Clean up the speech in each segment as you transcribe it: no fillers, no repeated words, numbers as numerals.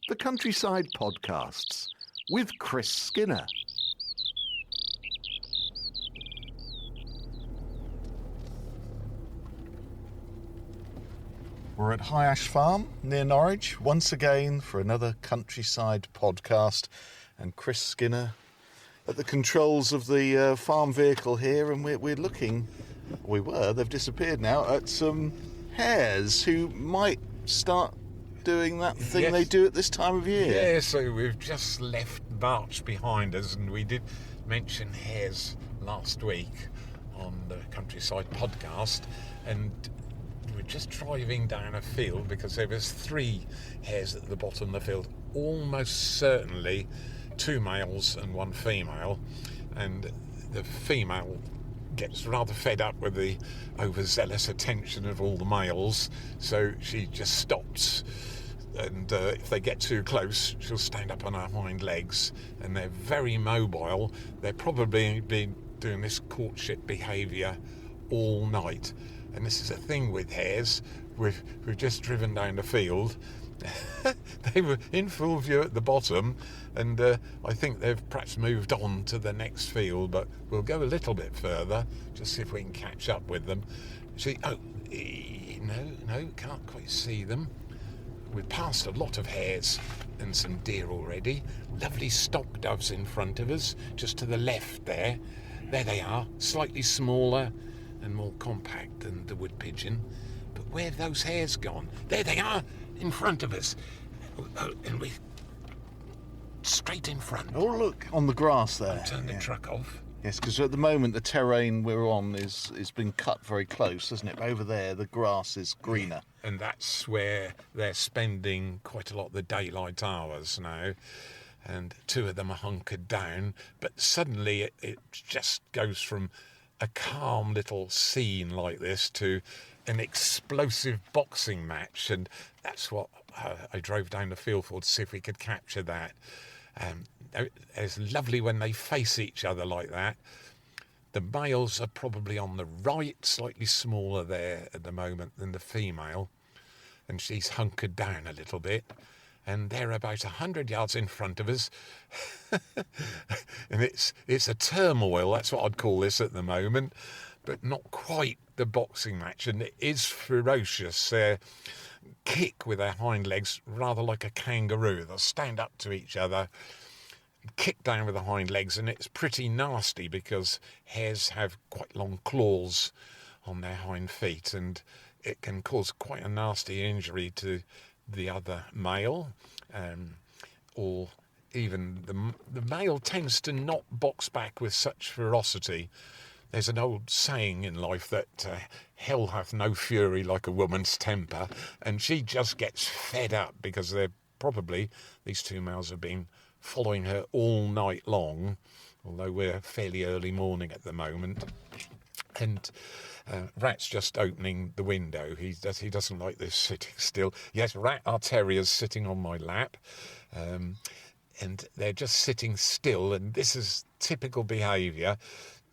The Countryside Podcasts with Chris Skinner. We're at High Ash Farm near Norwich once again for another Countryside Podcast, and Chris Skinner at the controls of the farm vehicle here, and we're looking, they've disappeared now, at some hares who might start doing that thing they do at this time of year. Yeah, so we've just left March behind us, and we did mention hares last week on the Countryside Podcast, and we're just driving down a field because there was 3 hares at the bottom of the field, almost certainly 2 males and 1 female, and the female gets rather fed up with the overzealous attention of all the males, so she just stops, and if they get too close she'll stand up on her hind legs, and they're very mobile. They're probably been doing this courtship behaviour all night, and this is a thing with hares. We've just driven down the field. They were in full view at the bottom, and I think they've perhaps moved on to the next field, but we'll go a little bit further, just see if we can catch up with them. No, can't quite see them. We've passed a lot of hares and some deer already. Lovely stock doves in front of us, just to the left there. There they are, slightly smaller and more compact than the wood pigeon. But where have those hares gone? There they are, in front of us. And we straight in front. Oh, look, on the grass there. I'll turn the truck off. Yes, because at the moment the terrain we're on is been cut very close, isn't it? Over there the grass is greener. And that's where they're spending quite a lot of the daylight hours now. And 2 of them are hunkered down. But suddenly it just goes from a calm little scene like this to an explosive boxing match, and that's what I drove down the field for, to see if we could capture that. It's lovely when they face each other like that. The males are probably on the right, slightly smaller there at the moment than the female, and she's hunkered down a little bit, and they're about 100 yards in front of us. And it's a turmoil, that's what I'd call this at the moment, but not quite the boxing match, and it is ferocious. Kick with their hind legs rather like a kangaroo. They'll stand up to each other, kick down with the hind legs, and it's pretty nasty because hares have quite long claws on their hind feet, and it can cause quite a nasty injury to the other male, or even the male tends to not box back with such ferocity. There's an old saying in life that hell hath no fury like a woman's temper, and she just gets fed up because these 2 males have been following her all night long, although we're fairly early morning at the moment. And Rat's just opening the window. He doesn't like this sitting still. Yes, Rat, our terrier's sitting on my lap, and they're just sitting still, and this is typical behaviour.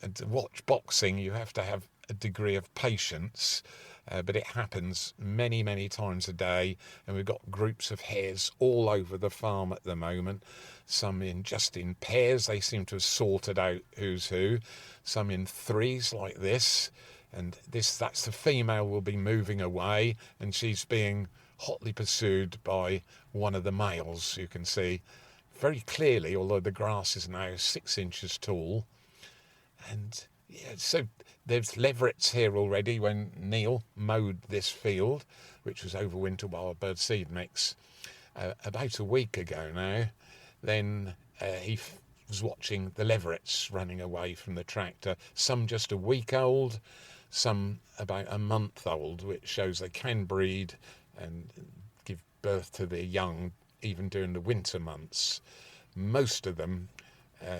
And to watch boxing, you have to have a degree of patience, but it happens many, many times a day, and we've got groups of hares all over the farm at the moment. Some just in pairs, they seem to have sorted out who's who. Some in 3s like this, and that's the female will be moving away, and she's being hotly pursued by one of the males, you can see very clearly, although the grass is now 6 inches tall. And yeah, so there's leverets here already. When Neil mowed this field, which was overwinter wild bird seed mix, about a week ago now, then he was watching the leverets running away from the tractor, some just a week old, some about a month old, which shows they can breed and give birth to their young even during the winter months. Most of them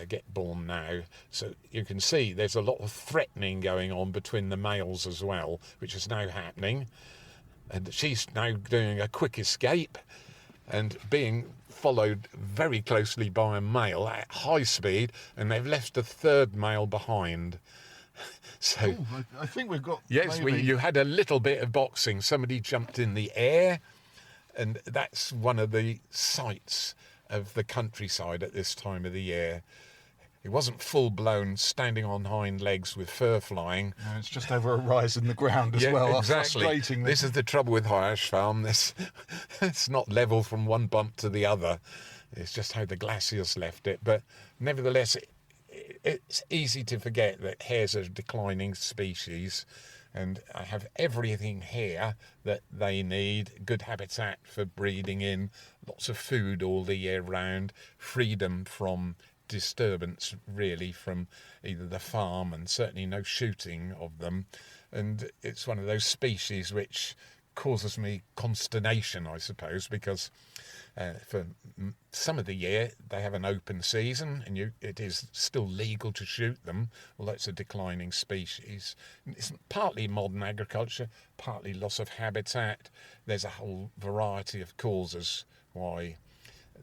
get born now, so you can see there's a lot of threatening going on between the males as well, which is now happening, and she's now doing a quick escape and being followed very closely by a male at high speed, and they've left a 3rd male behind. So I think we've got you had a little bit of boxing. Somebody jumped in the air And that's one of the sights of the countryside at this time of the year. It wasn't full-blown standing on hind legs with fur flying. No, it's just over a rise in the ground as well. Exactly. Frustrating. This is the trouble with Hyash Farm. It's not level from one bump to the other. It's just how the glaciers left it. But nevertheless, it's easy to forget that hares are a declining species. And I have everything here that they need. Good habitat for breeding in, lots of food all the year round, freedom from disturbance really from either the farm, and certainly no shooting of them. And it's one of those species which causes me consternation, I suppose, because for some of the year they have an open season and it is still legal to shoot them, although it's a declining species. It's partly modern agriculture, partly loss of habitat. There's a whole variety of causes why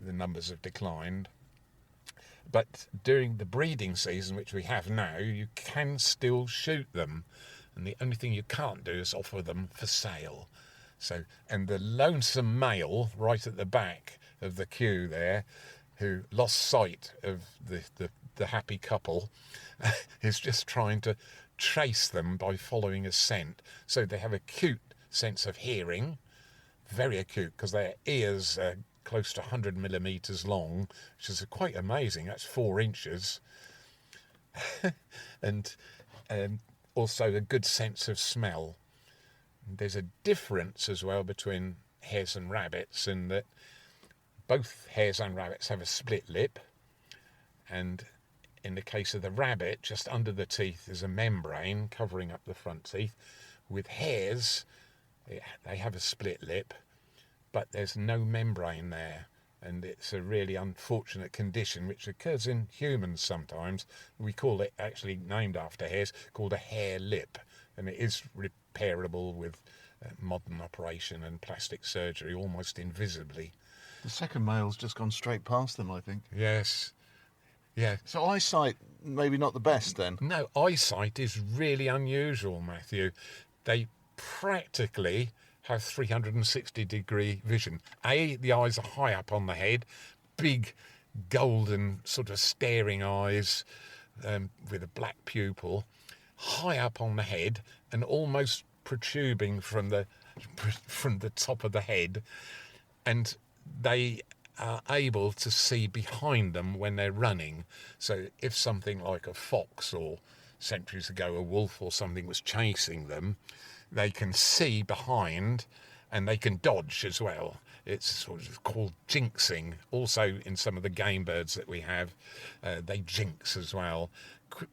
the numbers have declined. But during the breeding season, which we have now, you can still shoot them. And the only thing you can't do is offer them for sale. So, and the lonesome male right at the back of the queue there, who lost sight of the happy couple, is just trying to trace them by following a scent. So they have acute sense of hearing, very acute, because their ears are close to 100 millimetres long, which is quite amazing. That's 4 inches. And also a good sense of smell. There's a difference as well between hares and rabbits in that both hares and rabbits have a split lip, and in the case of the rabbit, just under the teeth is a membrane covering up the front teeth. With hares, they have a split lip, but there's no membrane there, and it's a really unfortunate condition which occurs in humans sometimes. We call it, actually named after hares, called a hare lip, and it is repairable with modern operation and plastic surgery almost invisibly. The second male's just gone straight past them, I think. Yes. Yeah. So eyesight, maybe not the best then? No, eyesight is really unusual, Matthew. They practically have 360-degree vision. The eyes are high up on the head, big golden sort of staring eyes with a black pupil, high up on the head and almost protruding from the top of the head, and they are able to see behind them when they're running. So if something like a fox, or centuries ago a wolf or something, was chasing them, they can see behind and they can dodge as well. It's sort of called jinxing. Also in some of the game birds that we have, they jinx as well,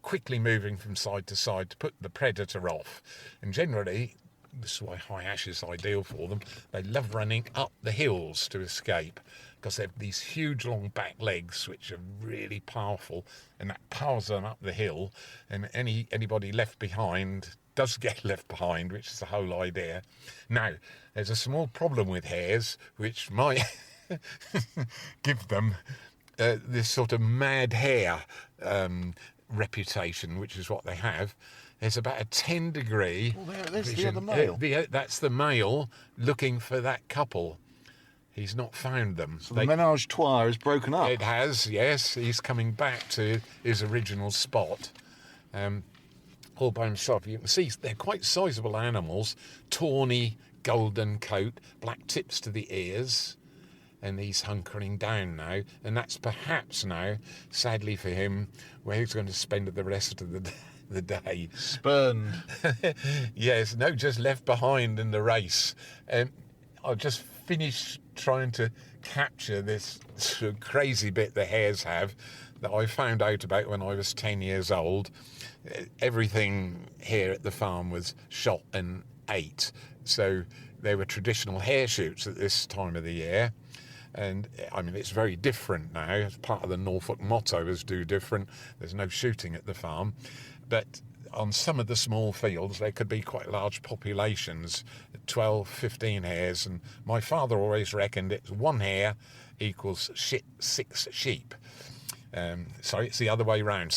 quickly moving from side to side to put the predator off. And generally, this is why high ash is ideal for them, they love running up the hills to escape, because they have these huge long back legs which are really powerful, and that powers them up the hill, and anybody left behind does get left behind, which is the whole idea. Now, there's a small problem with hares which might give them this sort of mad hare reputation, which is what they have. There's about a 10-degree... Well, there's the other male. That's the male looking for that couple. He's not found them. So the menage a trois is broken up. It has, yes. He's coming back to his original spot. All by himself. You can see they're quite sizable animals. Tawny, golden coat, black tips to the ears. And he's hunkering down now. And that's perhaps now, sadly for him, where he's going to spend the rest of the day. Spurned. Yes, no, just left behind in the race. I'll just finish trying to capture this sort of crazy bit the hares have that I found out about when I was 10 years old. Everything here at the farm was shot and ate. So there were traditional hare shoots at this time of the year. And I mean, it's very different now. It's part of the Norfolk motto is do different. There's no shooting at the farm. But on some of the small fields, there could be quite large populations, 12, 15 hares. And my father always reckoned it's 1 hare equals 6 sheep. Sorry, it's the other way round.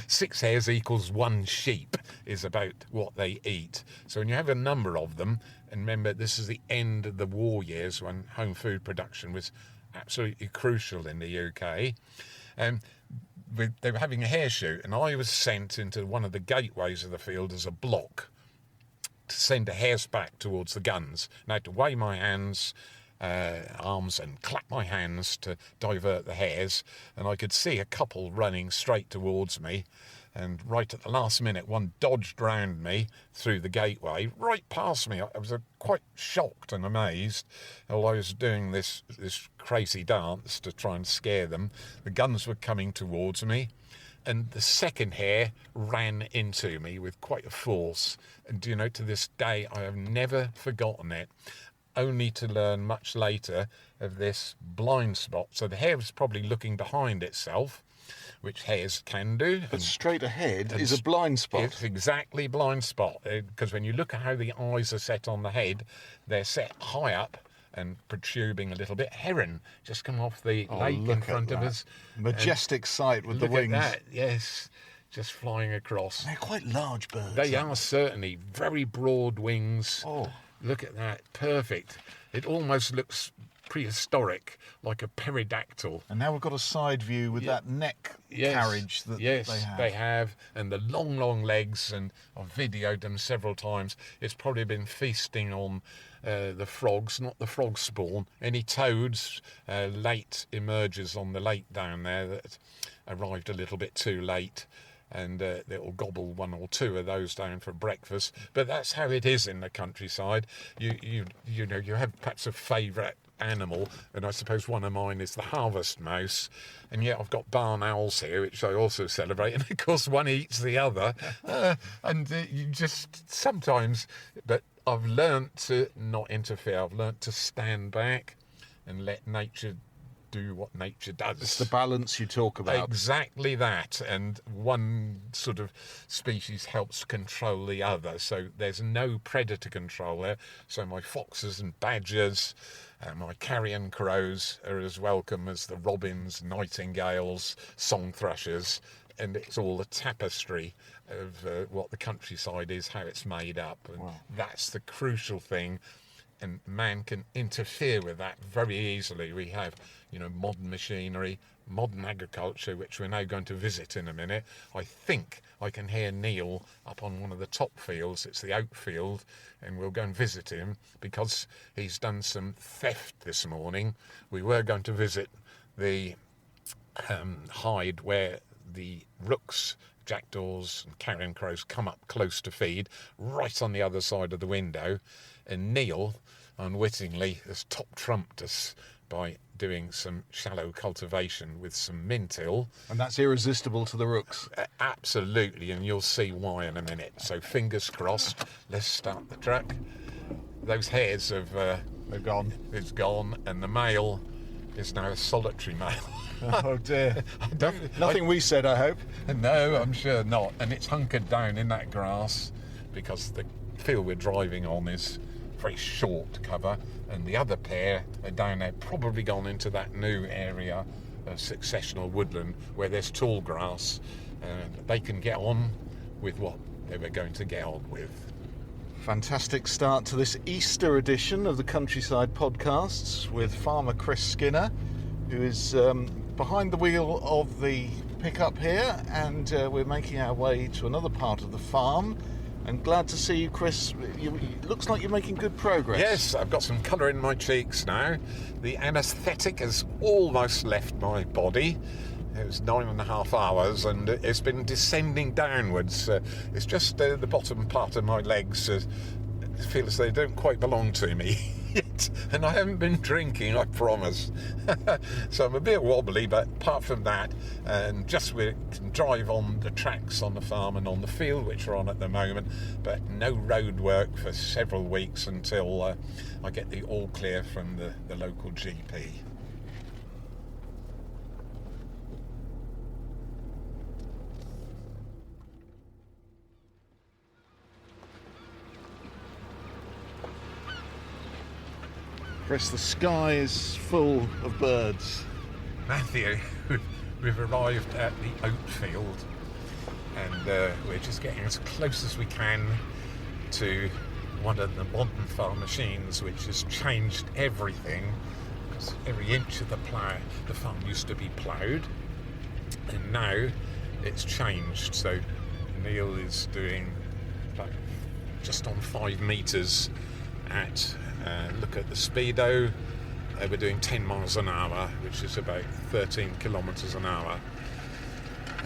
6 hares equals 1 sheep is about what they eat. So when you have a number of them, and remember this is the end of the war years when home food production was absolutely crucial in the UK, they were having a hare shoot, and I was sent into one of the gateways of the field as a block to send the hares back towards the guns. And I had to weigh my arms and clap my hands to divert the hares, and I could see a couple running straight towards me, and right at the last minute one dodged round me through the gateway right past me. I was quite shocked and amazed while I was doing this crazy dance to try and scare them. The guns were coming towards me, and the second hare ran into me with quite a force, and to this day I have never forgotten it, only to learn much later of this blind spot. So the hare was probably looking behind itself, which hares can do. But straight ahead is a blind spot. It's exactly blind spot, because when you look at how the eyes are set on the head, they're set high up and protruding a little bit. Heron just come off the lake in front of us. Majestic sight with the wings. Look at that, yes, just flying across. They're quite large birds. They are certainly. Very broad wings. Oh. Look at that, perfect. It almost looks prehistoric, like a pterodactyl. And now we've got a side view with that neck carriage that they have. Yes, they have, and the long legs, and I've videoed them several times. It's probably been feasting on the frogs, not the frog spawn. Any toads, late emergers on the lake down there that arrived a little bit too late, and it'll gobble 1 or 2 of those down for breakfast. But that's how it is in the countryside. You have perhaps a favourite animal, and I suppose one of mine is the harvest mouse, and yet I've got barn owls here, which I also celebrate, and of course one eats the other, and you just sometimes, but I've learnt to not interfere. I've learnt to stand back and let nature do what nature does. It's the balance you talk about. Exactly that, and one sort of species helps control the other, so there's no predator control there. So my foxes and badgers, my carrion crows are as welcome as the robins, nightingales, song thrushes, and it's all a tapestry of what the countryside is, how it's made up, and that's the crucial thing. And man can interfere with that very easily. We have, modern machinery, modern agriculture, which we're now going to visit in a minute. I think I can hear Neil up on one of the top fields. It's the oat field, and we'll go and visit him because he's done some theft this morning. We were going to visit the hide where the rooks, jackdaws and carrion crows come up close to feed, right on the other side of the window, and Neil unwittingly has top-trumped us by doing some shallow cultivation with some mintill. And that's irresistible to the rooks. Absolutely, and you'll see why in a minute. So fingers crossed. Let's start the truck. Those hares have... they're gone. It's gone, and the male is now a solitary male. Oh dear. Nothing we said, I hope. No, I'm sure not. And it's hunkered down in that grass because the field we're driving on is very short cover, and the other pair are down there, probably gone into that new area of successional woodland where there's tall grass, and they can get on with what they were going to get on with. Fantastic start to this Easter edition of the Countryside Podcasts with Farmer Chris Skinner, who is behind the wheel of the pickup here, and we're making our way to another part of the farm. And glad to see you, Chris. It looks like you're making good progress. Yes, I've got some colour in my cheeks now. The anaesthetic has almost left my body. It was 9.5 hours, and it's been descending downwards. It's just the bottom part of my legs feel as they don't quite belong to me yet. And I haven't been drinking, I promise. So I'm a bit wobbly, but apart from that, and just we can drive on the tracks on the farm and on the field, which we're on at the moment, but no road work for several weeks until I get the all clear from the local GP. Chris, the sky is full of birds. Matthew, we've arrived at the oat field, and we're just getting as close as we can to one of the modern farm machines, which has changed everything, because every inch of the farm used to be ploughed, and now it's changed. So Neil is doing like just on 5 metres at look at the speedo. We're doing 10 miles an hour, which is about 13 kilometres an hour.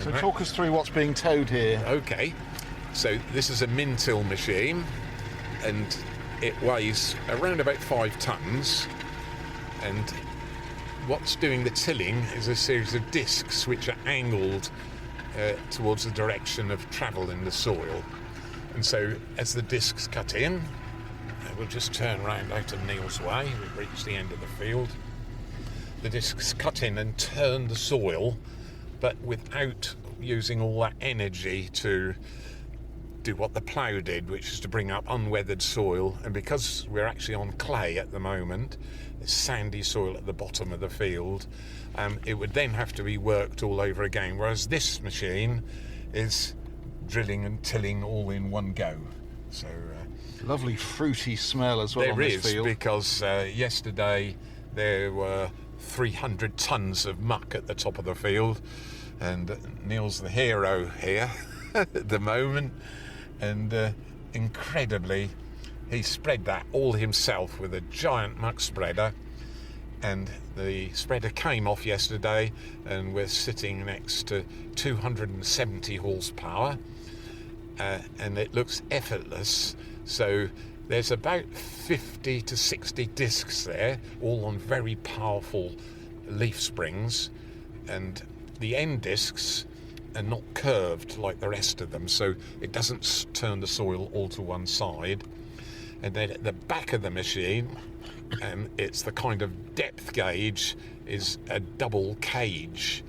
So talk us through what's being towed here. Okay, so this is a min-till machine, and it weighs around about 5 tonnes, and what's doing the tilling is a series of discs which are angled towards the direction of travel in the soil. And so as the discs cut in, we'll just turn round out of Neil's way. We've reached the end of the field. The discs cut in and turn the soil, but without using all that energy to do what the plough did, which is to bring up unweathered soil. And because we're actually on clay at the moment, it's sandy soil at the bottom of the field, it would then have to be worked all over again, whereas this machine is drilling and tilling all in one go. So lovely fruity smell as well on this field. There is, because yesterday there were 300 tonnes of muck at the top of the field, and Neil's the hero here at the moment, and incredibly he spread that all himself with a giant muck spreader, and the spreader came off yesterday, and we're sitting next to 270 horsepower, and it looks effortless. So there's about 50 to 60 discs there, all on very powerful leaf springs, and the end discs are not curved like the rest of them, so it doesn't turn the soil all to one side. And then at the back of the machine, it's the kind of depth gauge, is a double cage,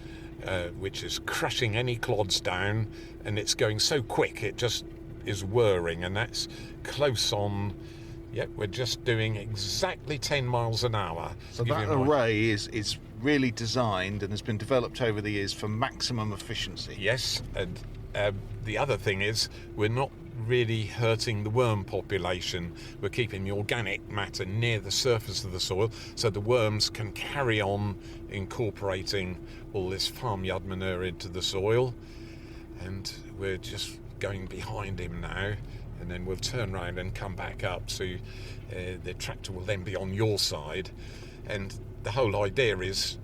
which is crushing any clods down, and it's going so quick it just is whirring, and that's close on. Yep, we're just doing exactly 10 miles an hour. So that array is really designed and has been developed over the years for maximum efficiency. Yes, and the other thing is we're not really hurting the worm population. We're keeping the organic matter near the surface of the soil, so the worms can carry on incorporating all this farmyard manure into the soil. And we're just going behind him now, and then we'll turn around and come back up, so the tractor will then be on your side. And the whole idea is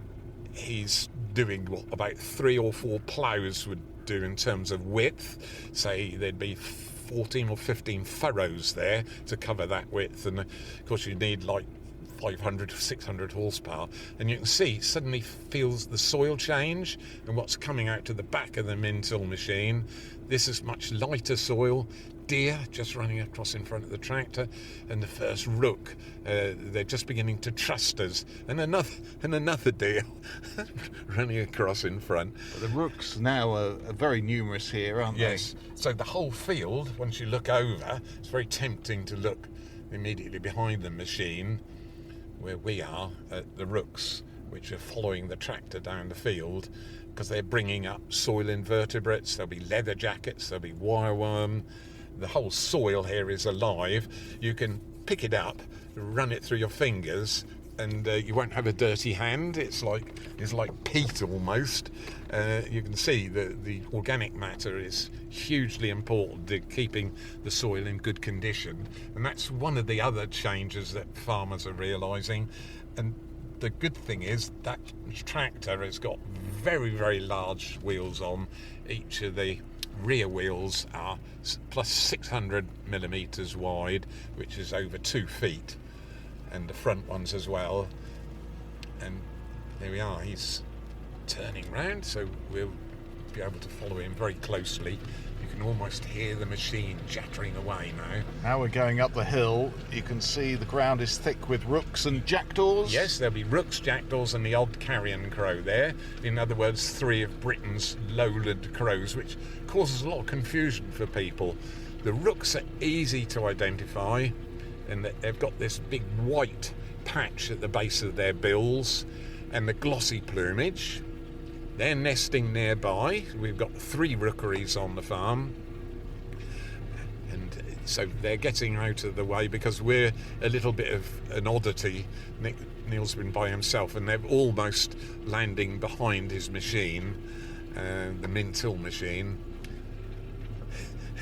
he's doing what about 3 or 4 ploughs would do in terms of width. Say there'd be 14 or 15 furrows there to cover that width, and of course you need like 500 to 600 horsepower, and you can see suddenly feels the soil change, and what's coming out to the back of the min-till machine. This is much lighter soil. Deer just running across in front of the tractor, and the first rook. They're just beginning to trust us, and another deer running across in front. But the rooks now are very numerous here, aren't they? Yes. So the whole field, once you look over, it's very tempting to look immediately behind the machine, where we are, at the rooks, which are following the tractor down the field, because they're bringing up soil invertebrates. There'll be leather jackets, there'll be wireworm. The whole soil here is alive. You can pick it up, run it through your fingers, and you won't have a dirty hand. It's like peat almost. You can see the organic matter is hugely important to keeping the soil in good condition, and that's one of the other changes that farmers are realising. And the good thing is that tractor has got very, very large wheels on. Each of the rear wheels are plus 600 millimetres wide, which is over 2 feet, and the front ones as well. And there we are, he's turning round, so we'll be able to follow him very closely. You can almost hear the machine jattering away now. Now we're going up the hill. You can see the ground is thick with rooks and jackdaws. Yes, there'll be rooks, jackdaws and the odd carrion crow there. In other words, 3 of Britain's lowland crows, which causes a lot of confusion for people. The rooks are easy to identify, and they've got this big white patch at the base of their bills and the glossy plumage. They're nesting nearby. We've got 3 rookeries on the farm. And so they're getting out of the way because we're a little bit of an oddity. Neil's been by himself, and they're almost landing behind his machine, the min-till machine.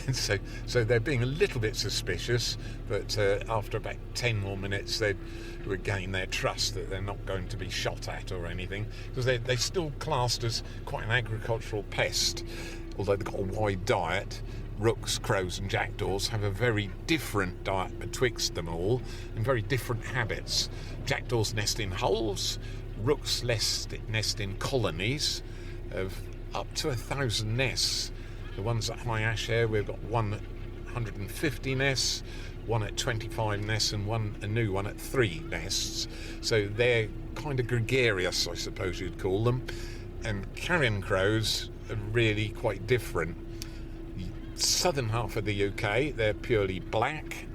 And so they're being a little bit suspicious, but after about 10 more minutes they regain their trust that they're not going to be shot at or anything, because they're still classed as quite an agricultural pest, although they've got a wide diet. Rooks, crows and jackdaws have a very different diet betwixt them all, and very different habits. Jackdaws nest in holes, rooks nest in colonies of up to 1,000 nests. The ones at High Ashare, we've got one at 150 nests, one at 25 nests, and a new one at 3 nests. So they're kind of gregarious, I suppose you'd call them. And carrion crows are really quite different. Southern half of the UK, they're purely black.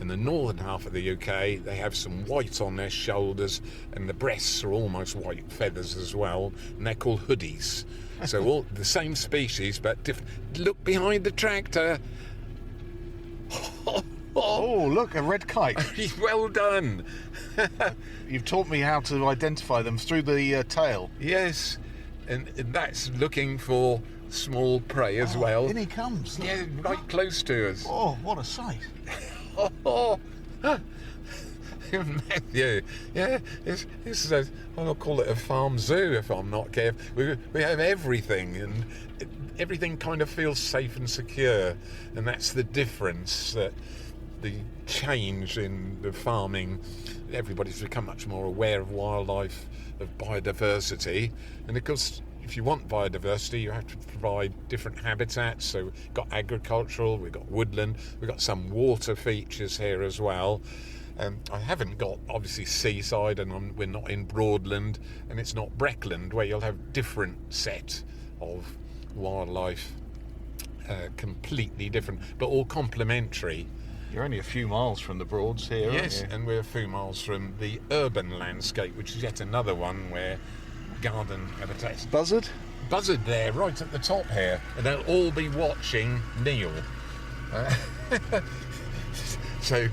In the northern half of the UK, they have some white on their shoulders, and the breasts are almost white feathers as well, and they're called hoodies. So all the same species, but different. Look behind the tractor. Oh, look, a red kite. Well done. You've taught me how to identify them through the tail. Yes, and that's looking for small prey as well. In he comes. Look. Yeah, right close to us. Oh, what a sight. Matthew, yeah, this is I'll call it a farm zoo if I'm not careful. We have everything, and everything kind of feels safe and secure, and that's the difference, that the change in the farming. Everybody's become much more aware of wildlife, of biodiversity, and of course, if you want biodiversity, you have to provide different habitats. So we've got agricultural, we've got woodland, we've got some water features here as well. I haven't got, obviously, seaside, and we're not in Broadland, and it's not Breckland, where you'll have different set of wildlife, completely different, but all complementary. You're only a few miles from the Broads here, yes, aren't you? and we're a few miles from the urban landscape, which is yet another one where garden habitats. Buzzard? Buzzard there, right at the top here, and they'll all be watching Neil. So,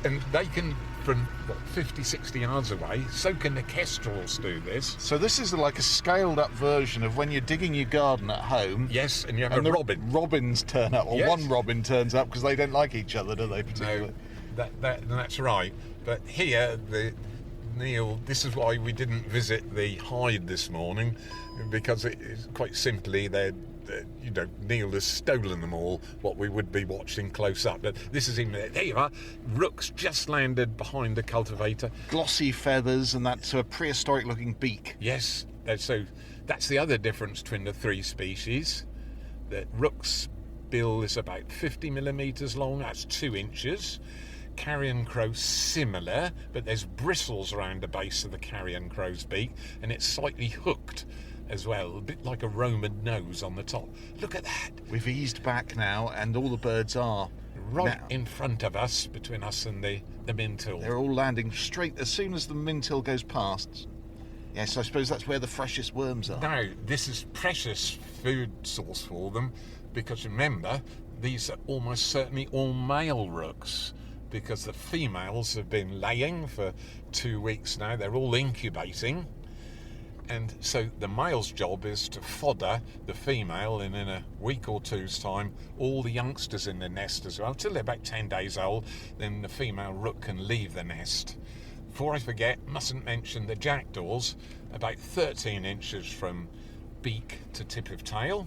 and they can, from 50, 60 yards away, so can the kestrels do this. So this is like a scaled up version of when you're digging your garden at home. Yes, and you have and a the robin. Robins turn up, or Yes. one robin turns up, because they don't like each other, do they, particularly? No, that's right. But here, Neil, this is why we didn't visit the hide this morning, because it's quite simply Neil has stolen them all, what we would be watching close up. But this is him. There you are. Rooks just landed behind the cultivator. Glossy feathers and that sort of prehistoric looking beak. Yes, so that's the other difference between the 3 species. The rook's bill is about 50 millimetres long, that's 2 inches. Carrion crow similar, but there's bristles around the base of the carrion crow's beak, and it's slightly hooked as well, a bit like a Roman nose on the top. Look at that. We've eased back now, and all the birds are Right now in front of us, between us and the min-till. They're all landing straight as soon as the min-till goes past. Yes, I suppose that's where the freshest worms are. Now, this is precious food source for them, because remember, these are almost certainly all male rooks, because the females have been laying for 2 weeks now. They're all incubating. And so the male's job is to fodder the female, and in a week or two's time, all the youngsters in the nest as well, till they're about 10 days old. Then the female rook can leave the nest. Before I forget, mustn't mention the jackdaws, about 13 inches from beak to tip of tail,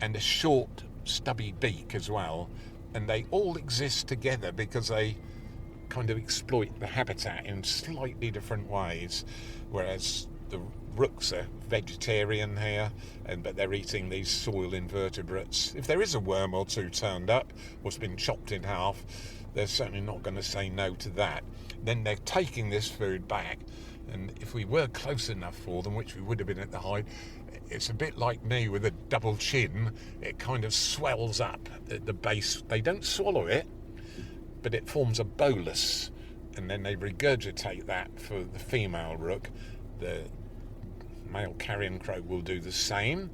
and a short, stubby beak as well. And they all exist together because they kind of exploit the habitat in slightly different ways, whereas the rooks are vegetarian here, but they're eating these soil invertebrates. If there is a worm or two turned up, or it's been chopped in half, they're certainly not going to say no to that. Then they're taking this food back, and if we were close enough for them, which we would have been at the hide, it's a bit like me with a double chin. It kind of swells up at the base. They don't swallow it, but it forms a bolus, and then they regurgitate that for the female rook. The male carrion crow will do the same,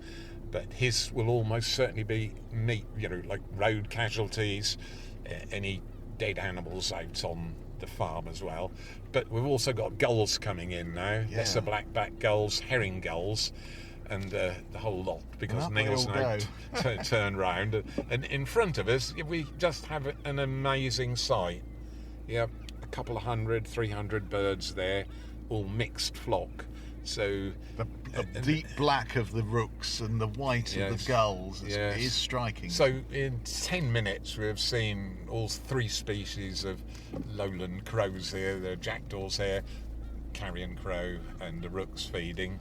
but his will almost certainly be meat, like road casualties, any dead animals out on the farm as well. But we've also got gulls coming in now. Yeah. Lesser black-backed gulls, herring gulls, and the whole lot, because Neil's now turned round. And in front of us, we just have an amazing sight. Yeah, a couple of 300 birds there, all mixed flock. So the deep black of the rooks and the white of the gulls is striking. So in 10 minutes we've seen all 3 species of lowland crows here. The jackdaws here, carrion crow, and the rooks feeding,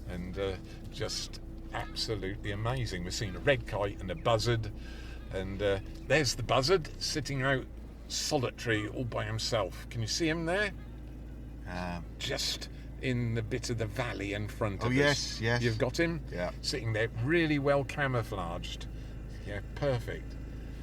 and just absolutely amazing. We've seen a red kite and a buzzard, and there's the buzzard sitting out solitary all by himself. Can you see him there? Just in the bit of the valley in front of us. Yes. You've got him? Yeah. Sitting there, really well camouflaged. Yeah, perfect.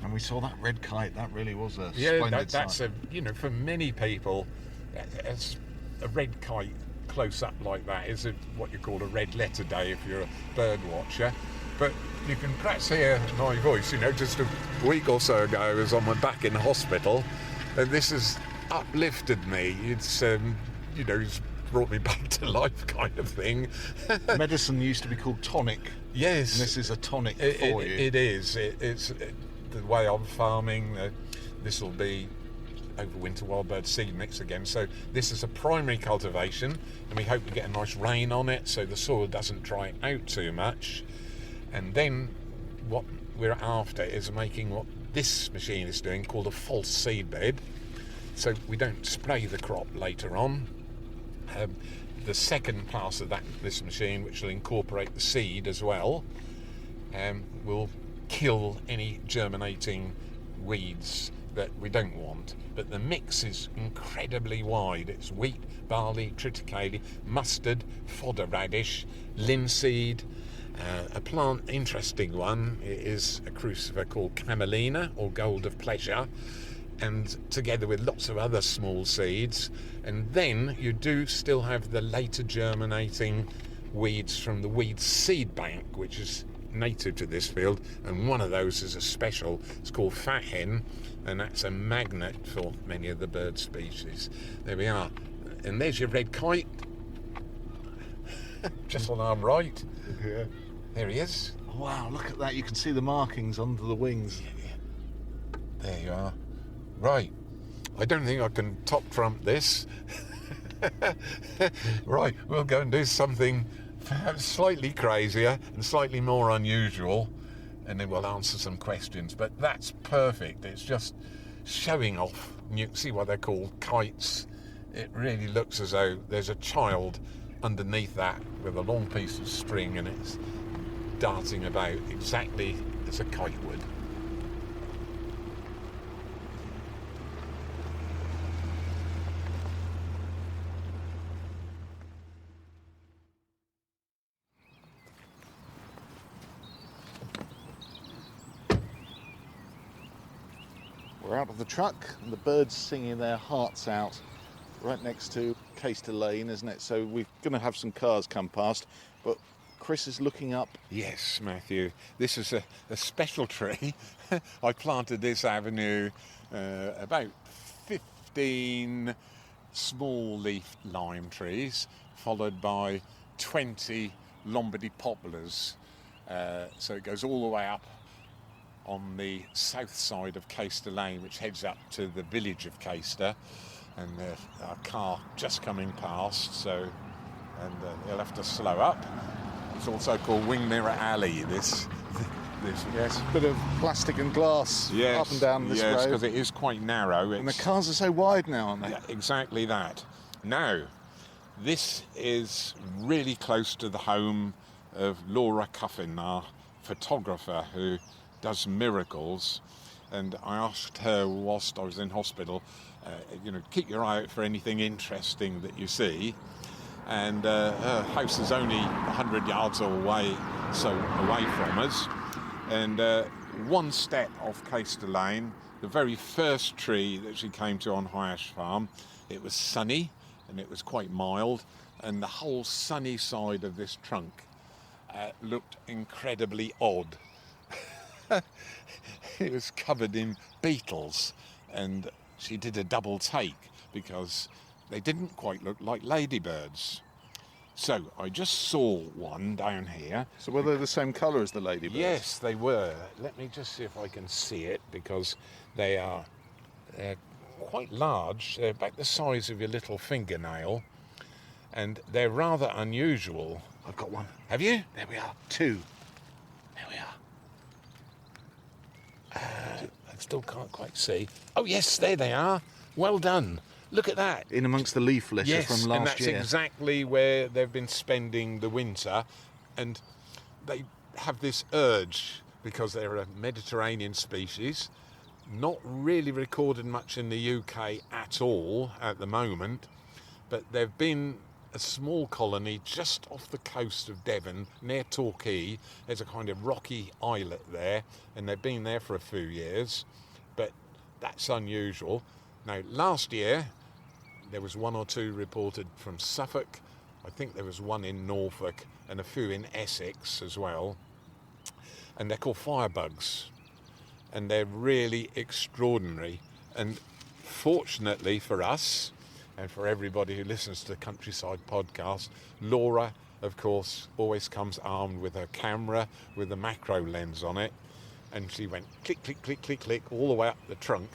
And we saw that red kite. That really was a splendid that's sight. for many people, a red kite close up like that is what you call a red letter day if you're a bird watcher. But you can perhaps hear my voice. Just a week or so ago I was on my back in the hospital, and this has uplifted me. It's it's brought me back to life, kind of thing. Medicine used to be called tonic. Yes. And this is a tonic for you. It is. It's the way I'm farming. This will be overwinter wild bird seed mix again. So this is a primary cultivation, and we hope we get a nice rain on it so the soil doesn't dry out too much. And then what we're after is making what this machine is doing, called a false seed bed. So we don't spray the crop later on. The second pass of this machine, which will incorporate the seed as well, will kill any germinating weeds that we don't want. But the mix is incredibly wide. It's wheat, barley, triticale, mustard, fodder radish, linseed. A plant, interesting one, is a crucifer called camelina, or gold of pleasure, and together with lots of other small seeds. And then you do still have the later germinating weeds from the weed seed bank, which is native to this field, and one of those is a special. It's called fat hen, and that's a magnet for many of the bird species. There we are. And there's your red kite, just on our right. Yeah. There he is. Wow, look at that. You can see the markings under the wings. There you are. Right. I don't think I can top trump this. Right, we'll go and do something perhaps slightly crazier and slightly more unusual, and then we'll answer some questions. But that's perfect. It's just showing off. You can see why they're called kites. It really looks as though there's a child underneath that with a long piece of string, and it's darting about exactly as a kite would. We're out of the truck and the birds singing their hearts out right next to Caister Lane, isn't it? So we're going to have some cars come past, but Chris is looking up. Yes, Matthew. This is a special tree. I planted this avenue about 15 small leaf lime trees, followed by 20 Lombardy poplars. So it goes all the way up on the south side of Caister Lane, which heads up to the village of Caister, and our car just coming past, and he'll have to slow up. It's also called Wing Mirror Alley, this Yes, bit of plastic and glass up and down this road. Yes, because it is quite narrow. And the cars are so wide now, aren't they? Yeah, exactly that. Now, this is really close to the home of Laura Cuffin, our photographer, who does miracles. And I asked her whilst I was in hospital, keep your eye out for anything interesting that you see. And her house is only 100 yards away from us. And one step off Caister Lane, the very first tree that she came to on Hyash Farm, it was sunny and it was quite mild, and the whole sunny side of this trunk looked incredibly odd. It was covered in beetles, and she did a double take because they didn't quite look like ladybirds. So I just saw one down here. So were they the same colour as the ladybirds? Yes, they were. Let me just see if I can see it, because they're quite large. They're about the size of your little fingernail, and they're rather unusual. I've got one. Have you? There we are. Two. There we are. I still can't quite see. Oh yes, there they are. Well done. Look at that. In amongst the leaf litter Yes, from and last that's year. exactly where they've been spending the winter, and they have this urge, because they're a Mediterranean species, not really recorded much in the UK at all at the moment, but they've been a small colony just off the coast of Devon, near Torquay. There's a kind of rocky islet there, and they've been there for a few years, but that's unusual. Now, last year, there was one or two reported from Suffolk. I think there was one in Norfolk and a few in Essex as well. And they're called firebugs. And they're really extraordinary. And fortunately for us, and for everybody who listens to the Countryside podcast, Laura, of course, always comes armed with her camera with a macro lens on it. And she went click, click, click, click, click, all the way up the trunk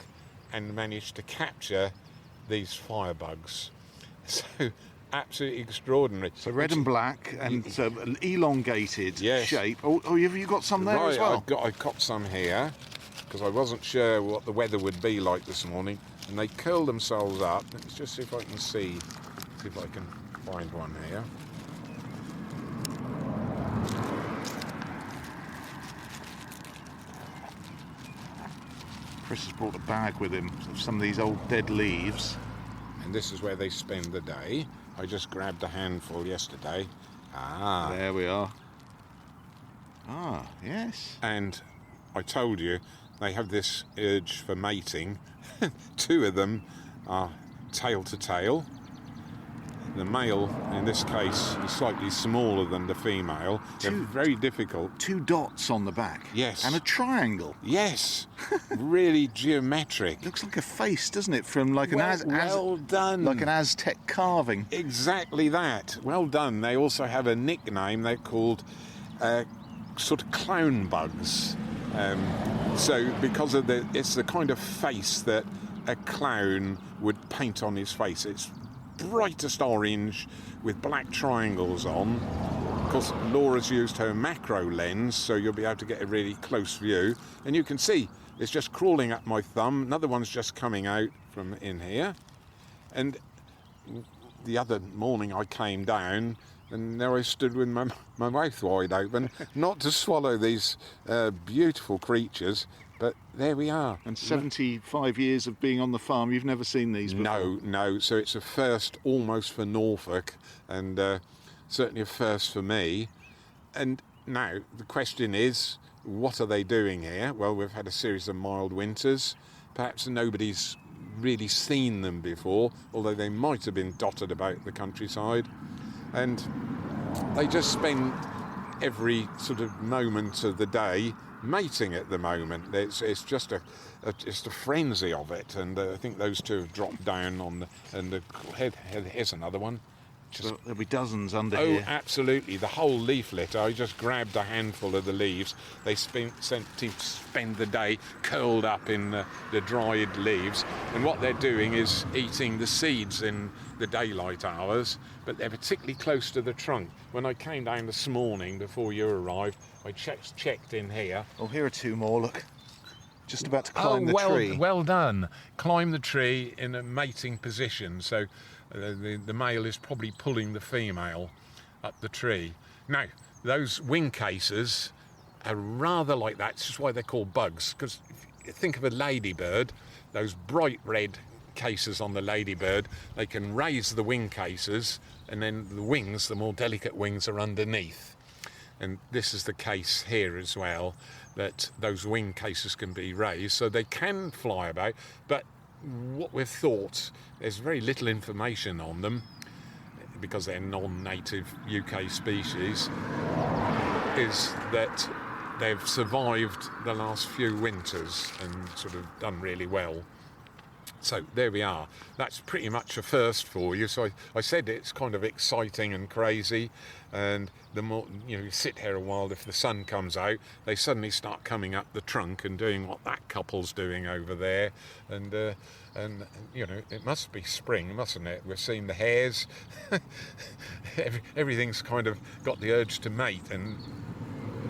and managed to capture these firebugs. So absolutely extraordinary. So red and black, and an elongated Yes. shape. Oh, have you got some there as well? I've got some here, because I wasn't sure what the weather would be like this morning, and they curl themselves up. Let's just see if I can see if I can find one here. Chris has brought a bag with him of some of these old dead leaves. And this is where they spend the day. I just grabbed a handful yesterday. Ah. There we are. Ah, yes. And I told you, they have this urge for mating. Two of them are tail to tail. The male, in this case, is slightly smaller than the female. They're very difficult. 2 dots on the back. Yes. And a triangle. Yes, really geometric. Looks like a face, doesn't it? From like Well done. like an Aztec carving. Exactly that. Well done. They also have a nickname. They're called sort of clown bugs. So because of it's the kind of face that a clown would paint on his face. It's brightest orange with black triangles on. Of course, Laura's used her macro lens, so you'll be able to get a really close view. And you can see it's just crawling up my thumb. Another one's just coming out from in here. And the other morning I came down, and there I stood with my mouth wide open, not to swallow these beautiful creatures, but there we are. And 75 years of being on the farm, you've never seen these before? No. So it's a first almost for Norfolk, and certainly a first for me. And now the question is, what are they doing here? Well, we've had a series of mild winters. Perhaps nobody's really seen them before, although they might have been dotted about the countryside. And they just spend every sort of moment of the day mating at the moment. It's just a frenzy of it, and I think those two have dropped down on the here's another one. There'll be dozens under Oh, here. absolutely. The whole leaf litter. I just grabbed a handful of the leaves. They spend the day curled up in the dried leaves. And what they're doing is eating the seeds in the daylight hours, but they're particularly close to the trunk. When I came down this morning before you arrived, I checked in here. Oh, here are 2 more, look. Just about to climb the tree. Well done. Climb the tree in a mating position. So the male is probably pulling the female up the tree. Now, those wing cases are rather like that. This is why they're called bugs, because if you think of a ladybird, those bright red cases on the ladybird, they can raise the wing cases, and then the wings, the more delicate wings, are underneath. And this is the case here as well, that those wing cases can be raised, so they can fly about, but what we've thought, there's very little information on them because they're non-native UK species, is that they've survived the last few winters and sort of done really well. So there we are. That's pretty much a first for you. So I said it's kind of exciting and crazy, and the more you sit here a while, if the sun comes out, they suddenly start coming up the trunk and doing what that couple's doing over there, and it must be spring, mustn't it? We're seeing the hares. Everything's kind of got the urge to mate, and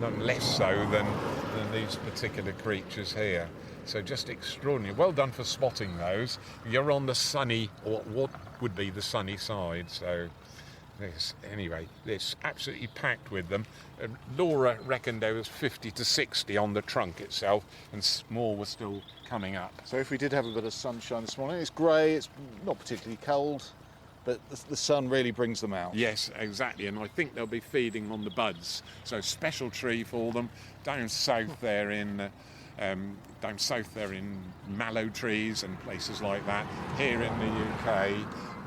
none less so than these particular creatures here. So just extraordinary. Well done for spotting those. You're on the sunny, or what would be the sunny side. So anyway, it's absolutely packed with them. Laura reckoned there was 50 to 60 on the trunk itself, and more were still coming up. So if we did have a bit of sunshine this morning, it's grey, it's not particularly cold, but the sun really brings them out. Yes, exactly, and I think they'll be feeding on the buds. So special tree for them. Down south there in mallow trees and places like that. Here in the UK,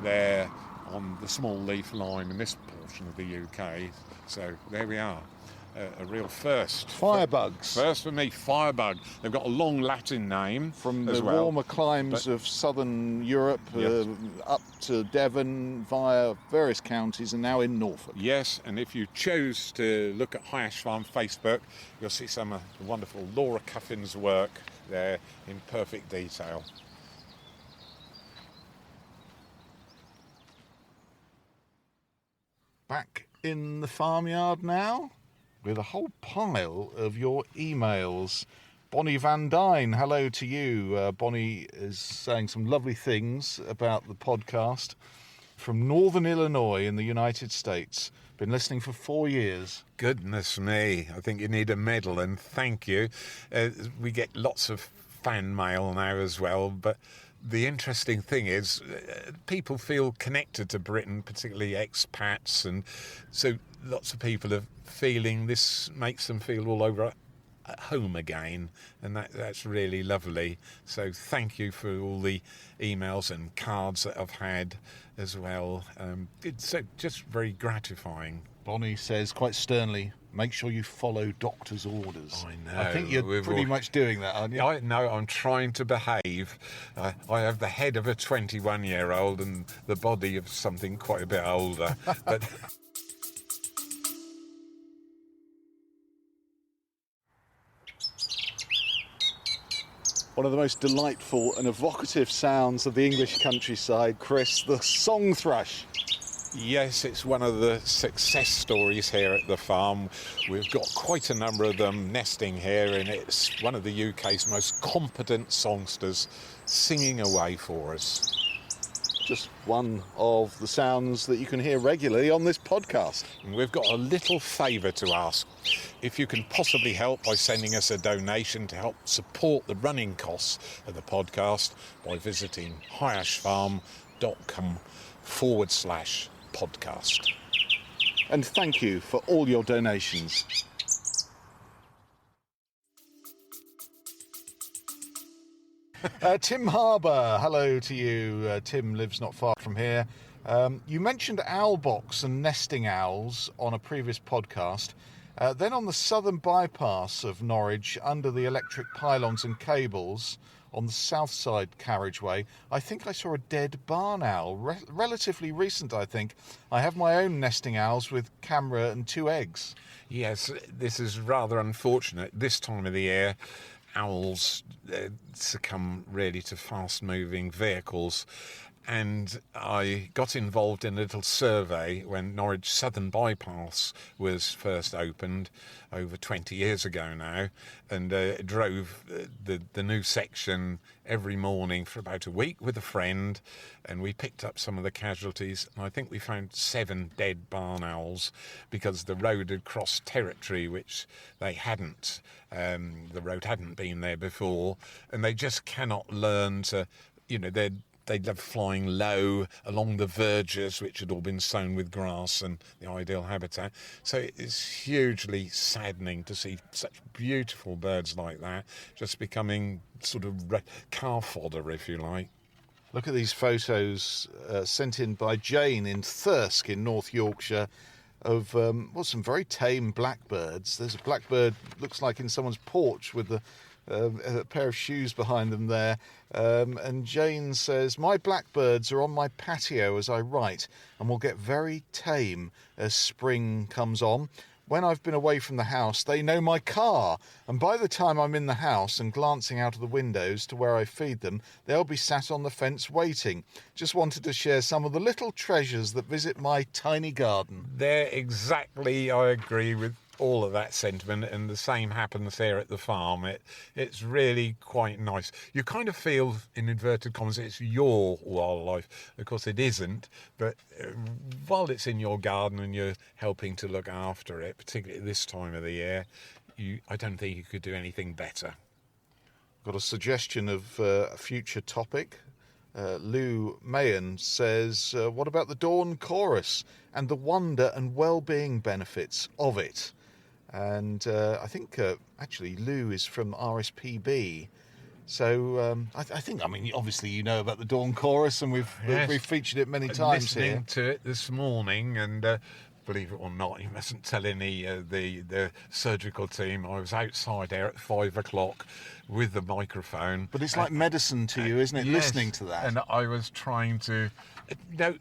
they're on the small leaf lime in this portion of the UK. So there we are. A real first. Firebugs. First for me, firebug. They've got a long Latin name. From the warmer climes of southern Europe up to Devon via various counties and now in Norfolk. Yes, and if you chose to look at Hayash Farm Facebook, you'll see some of the wonderful Laura Cuffin's work there in perfect detail. Back in the farmyard now, with a whole pile of your emails. Bonnie Van Dyne, hello to you. Bonnie is saying some lovely things about the podcast from Northern Illinois in the United States. Been listening for 4 years. Goodness me, I think you need a medal, and thank you. We get lots of fan mail now as well, but the interesting thing is people feel connected to Britain, particularly expats, and so lots of people are feeling this makes them feel all over at home again, and that's really lovely. So thank you for all the emails and cards that I've had as well. It's just very gratifying. Bonnie says quite sternly, make sure you follow doctor's orders. I know. I think you're pretty much doing that, aren't you? I'm trying to behave. I have the head of a 21-year-old and the body of something quite a bit older. But one of the most delightful and evocative sounds of the English countryside, Chris, the song thrush. yes, it's one of the success stories here at the farm. We've got quite a number of them nesting here, and it's one of the UK's most competent songsters singing away for us. Just one of the sounds that you can hear regularly on this podcast. And we've got a little favour to ask. If you can possibly help by sending us a donation to help support the running costs of the podcast by visiting hayashfarm.com/podcast. And thank you for all your donations. Tim Harbour, hello to you. Tim lives not far from here. You mentioned owl box and nesting owls on a previous podcast. Then on the southern bypass of Norwich, under the electric pylons and cables on the south side carriageway, I think I saw a dead barn owl. Relatively recent, I think. I have my own nesting owls with camera and 2 eggs. Yes, this is rather unfortunate. This time of the year, owls succumb really to fast-moving vehicles. And I got involved in a little survey when Norwich Southern Bypass was first opened over 20 years ago now, and drove the new section every morning for about a week with a friend, and we picked up some of the casualties, and I think we found 7 dead barn owls because the road had crossed territory which they hadn't. The road hadn't been there before, and they just cannot learn to, they love flying low along the verges, which had all been sown with grass and the ideal habitat. So it's hugely saddening to see such beautiful birds like that just becoming sort of car fodder, if you like. Look at these photos sent in by Jane in Thirsk in North Yorkshire of some very tame blackbirds. There's a blackbird, looks like in someone's porch with a pair of shoes behind them there. And Jane says, my blackbirds are on my patio as I write and will get very tame as spring comes on. When I've been away from the house, they know my car, and by the time I'm in the house and glancing out of the windows to where I feed them, they'll be sat on the fence waiting. Just wanted to share some of the little treasures that visit my tiny garden. There, exactly, I agree with all of that sentiment, and the same happens here at the farm. It's really quite nice. You kind of feel, in inverted commas, it's your wildlife. Of course it isn't, but while it's in your garden and you're helping to look after it, particularly at this time of the year, I don't think you could do anything better. Got a suggestion of a future topic. Lou Mahan says, what about the dawn chorus and the wonder and well-being benefits of it? And I think actually Lou is from RSPB, so I think, I mean, obviously you know about the dawn chorus, and we've featured it many times here. Listening to it this morning, and believe it or not, you mustn't tell any the surgical team. I was outside there at 5 o'clock with the microphone. But it's like medicine to you, isn't it? Yes, listening to that. And I was trying to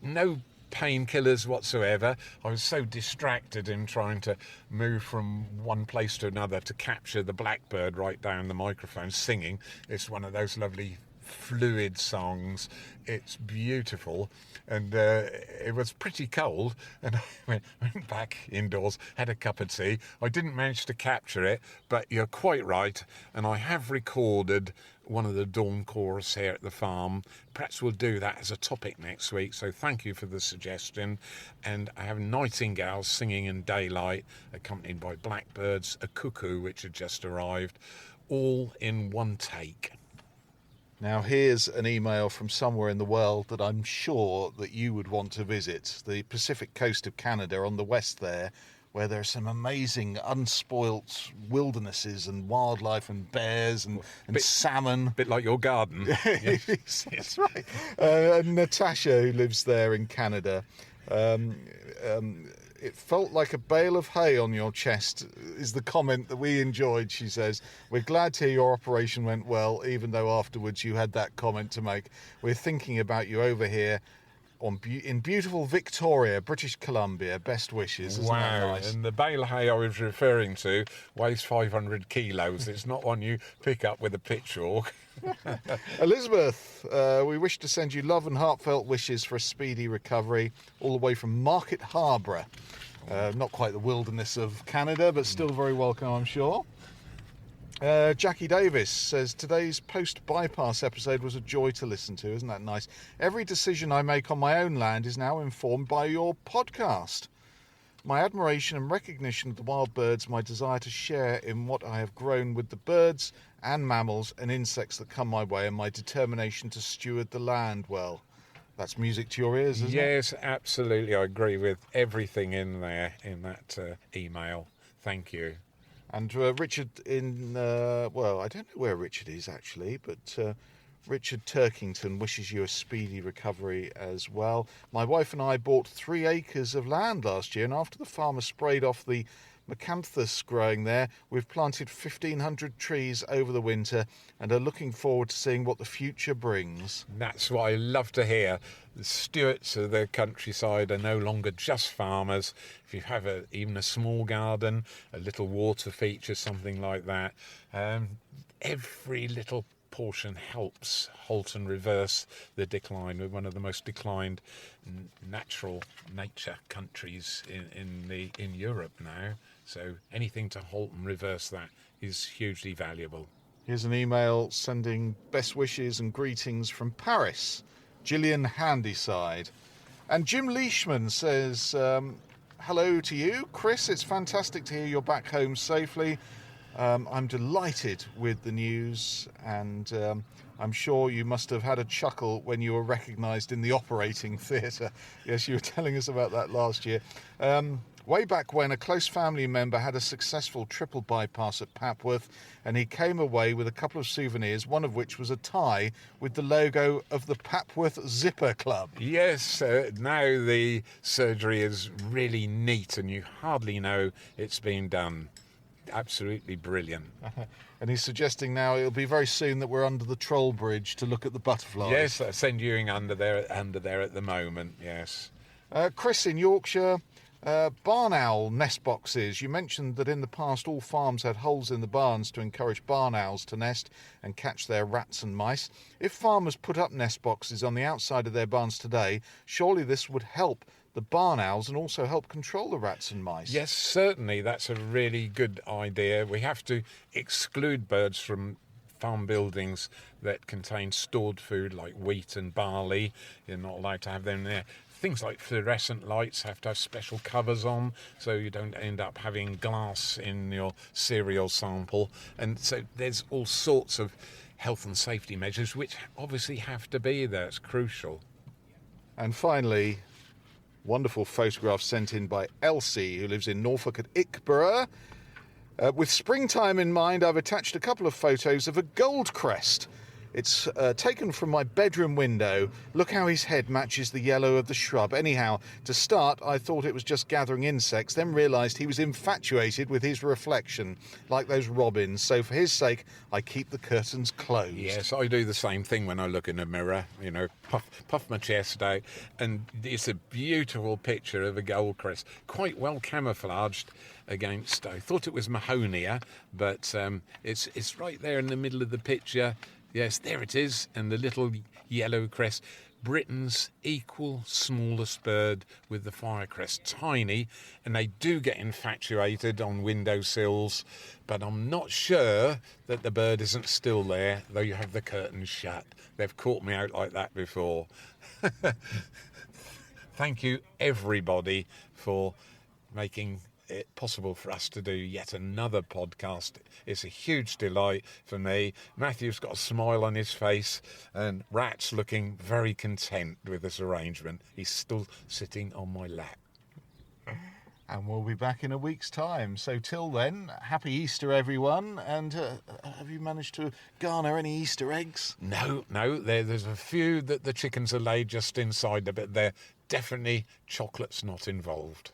no painkillers whatsoever. I was so distracted in trying to move from one place to another to capture the blackbird right down the microphone singing. It's one of those lovely fluid songs. It's beautiful, and it was pretty cold, and I went back indoors, had a cup of tea. I didn't manage to capture it, but you're quite right, and I have recorded one of the dawn chorus here at the farm. Perhaps we'll do that as a topic next week, so thank you for the suggestion. And I have nightingales singing in daylight, accompanied by blackbirds, a cuckoo which had just arrived, all in one take. Now here's an email from somewhere in the world that I'm sure that you would want to visit. The Pacific coast of Canada on the west there, where there are some amazing unspoilt wildernesses and wildlife and bears and salmon. A bit like your garden. Yes. That's right. Natasha, who lives there in Canada, it felt like a bale of hay on your chest, is the comment that we enjoyed, she says. We're glad to hear your operation went well, even though afterwards you had that comment to make. We're thinking about you over here in beautiful Victoria, British Columbia. Best wishes. Isn't that nice? And the bale of hay I was referring to weighs 500 kilos. It's not one you pick up with a pitchfork. Elizabeth, we wish to send you love and heartfelt wishes for a speedy recovery, all the way from Market Harborough. Not quite the wilderness of Canada, but still very welcome, I'm sure. Jackie Davis says, today's post-bypass episode was a joy to listen to. Isn't that nice? Every decision I make on my own land is now informed by your podcast. My admiration and recognition of the wild birds, my desire to share in what I have grown with the birds and mammals and insects that come my way, and my determination to steward the land well. That's music to your ears, isn't it? Yes, absolutely. I agree with everything in there, in that email. Thank you. And Richard I don't know where Richard is actually, but Richard Turkington wishes you a speedy recovery as well. My wife and I bought 3 acres of land last year, and after the farmer sprayed off the Macranthus growing there, we've planted 1,500 trees over the winter and are looking forward to seeing what the future brings. That's what I love to hear. The stewards of the countryside are no longer just farmers. If you have even a small garden, a little water feature, something like that, every little portion helps halt and reverse the decline. We're one of the most declined nature countries in Europe now. So anything to halt and reverse that is hugely valuable. Here's an email sending best wishes and greetings from Paris, Gillian Handyside. And Jim Leishman says, hello to you, Chris. It's fantastic to hear you're back home safely. I'm delighted with the news, and I'm sure you must have had a chuckle when you were recognised in the operating theatre. Yes, you were telling us about that last year. Way back when, a close family member had a successful triple bypass at Papworth, and he came away with a couple of souvenirs, one of which was a tie with the logo of the Papworth Zipper Club. Yes, now the surgery is really neat and you hardly know it's been done. Absolutely brilliant. And he's suggesting now it'll be very soon that we're under the troll bridge to look at the butterflies. Yes, I send you under there at the moment, yes. Chris in Yorkshire, barn owl nest boxes. You mentioned that in the past all farms had holes in the barns to encourage barn owls to nest and catch their rats and mice. If farmers put up nest boxes on the outside of their barns today, surely this would help the barn owls and also help control the rats and mice. Yes, certainly, that's a really good idea. We have to exclude birds from farm buildings that contain stored food like wheat and barley. You're not allowed to have them there. Things like fluorescent lights have to have special covers on so you don't end up having glass in your cereal sample. And so there's all sorts of health and safety measures which obviously have to be there. It's crucial. And finally, wonderful photograph sent in by Elsie, who lives in Norfolk at Ickborough. With springtime in mind, I've attached a couple of photos of a gold crest. It's taken from my bedroom window. Look how his head matches the yellow of the shrub. Anyhow, to start, I thought it was just gathering insects, then realised he was infatuated with his reflection, like those robins. So for his sake, I keep the curtains closed. Yes, I do the same thing when I look in a mirror, you know, puff my chest out, and it's a beautiful picture of a goldcrest, quite well camouflaged against, I thought it was Mahonia, but it's right there in the middle of the picture. Yes, there it is, and the little yellow crest. Britain's equal smallest bird with the firecrest. Tiny, and they do get infatuated on windowsills, but I'm not sure that the bird isn't still there, though you have the curtains shut. They've caught me out like that before. Thank you, everybody, for making it possible for us to do yet another podcast. It's a huge delight for me. Matthew's got a smile on his face, and Rat's looking very content with this arrangement. He's still sitting on my lap. And we'll be back in a week's time. So till then, happy Easter, everyone. And have you managed to garner any Easter eggs? No, there's a few that the chickens are laid just inside, but they're definitely chocolate's not involved.